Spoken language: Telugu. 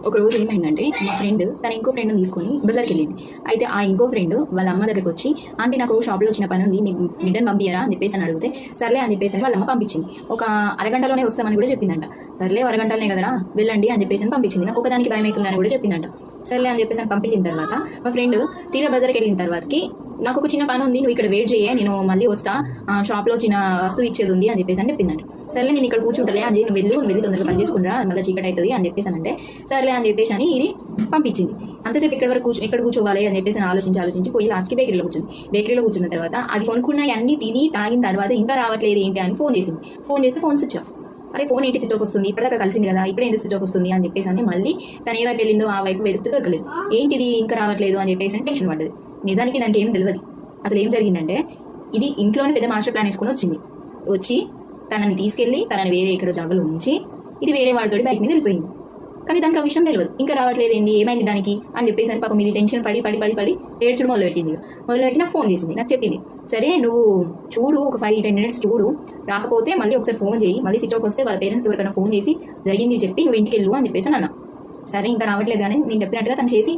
ఒక రోజు ఏమైందంటే మా ఫ్రెండ్ తన ఇంకో ఫ్రెండ్ని తీసుకొని బజార్కి వెళ్ళింది. అయితే ఆ ఇంకో ఫ్రెండ్ వాళ్ళ అమ్మ దగ్గరికి వచ్చి, ఆంటీ నాకు షాప్లో వచ్చిన పని ఉంది, మీ బిడ్డను పంపించరా అని చెప్పేసి అని అడిగితే, సర్లే అని చెప్పేసి వాళ్ళ అమ్మ పంపించింది. ఒక అరగంటలోనే వస్తామని కూడా చెప్పిందంట. సర్లే అరగంటలనే కదరా వెళ్ళండి అని చెప్పేసి పంపించింది. నాకు ఒకదానికి భయం అవుతుందని కూడా చెప్పిందంట. సర్లే అని చెప్పేసి పంపించిన తర్వాత మా ఫ్రెండ్ తీరా బజార్కి వెళ్ళిన తర్వాతకి, నాకు ఒక చిన్న పని ఉంది, నువ్వు ఇక్కడ వెయిట్ చేయ, నేను మళ్ళీ వస్తా, షాప్లో చిన్న వస్తువు ఇచ్చేది ఉంది అని చెప్పేసి అని చెప్పిందంట. సర్లే నేను ఇక్కడ కూర్చుంటలే అని నువ్వు వెళ్ళి తొందరగా పని చేసుకుంటా, మళ్ళీ చీకటి అవుతుంది అని చెప్పేసి అంటే, సర్లే అని చెప్పేసి అని ఇది పంపించింది. అంతసేపు ఇక్కడ కూర్చోవాలి అని చెప్పేసి ఆలోచించి పోయి లాస్ట్కి బేకరీలో కూర్చున్న తర్వాత అది కొనుక్కున్నాయి అన్ని తిని తాగిన తర్వాత ఇంకా రావట్లేదు ఏంటి అని ఫోన్ చేస్తే ఫోన్ స్విచ్ ఆఫ్. అరే ఫోన్ ఏంటి స్విచ్ ఆఫ్ వస్తుంది, ఇప్పటిదాకా కలిసింది కదా, ఇప్పుడే ఎందుకు స్విచ్ ఆఫ్ వస్తుంది అని చెప్పేసి అని మళ్ళీ తన ఏ వైపు వెళ్ళిందో ఆ వైపు వెతుకుతూ దొరకలేదు. ఏంటిది ఇంకా రావట్లేదు అని చెప్పేసి టెన్షన్ పడ్డది. నిజానికి దానికి ఏం తెలియదు. అసలు ఏం జరిగిందంటే, ఇది ఇంట్లోనే పెద్ద మాస్టర్ ప్లాన్ వేసుకుని వచ్చి తనని తీసుకెళ్ళి తనని వేరే ఇక్కడ జాగాలో ఉంచి ఇది వేరే వాళ్ళతోటి బైక్ మీద వెళ్ళిపోయింది. కానీ దానికి ఆ విషయం తెలియదు. ఇంకా రావట్లేదు ఏంది, ఏమైంది దానికి అని చెప్పేసి పాపం ఇది టెన్షన్ పడి ఏడ్చడం మొదలుపెట్టి నాకు ఫోన్ చేసింది. నాకు చెప్పింది, సరే నువ్వు చూడు, ఒక 5-10 minutes చూడు, రాకపోతే మళ్ళీ ఒకసారి ఫోన్ చేయి, మళ్ళీ స్విచ్ ఆఫ్ వస్తే వాళ్ళ పేరెంట్స్కి ఎవరికైనా ఫోన్ చేసి జరిగింది చెప్పి నువ్వు ఇంటికి వెళ్ళు అని చెప్పేసి అన్న. సరే ఇంకా రావట్లేదు కానీ నేను చెప్పినట్టుగా తను చేసి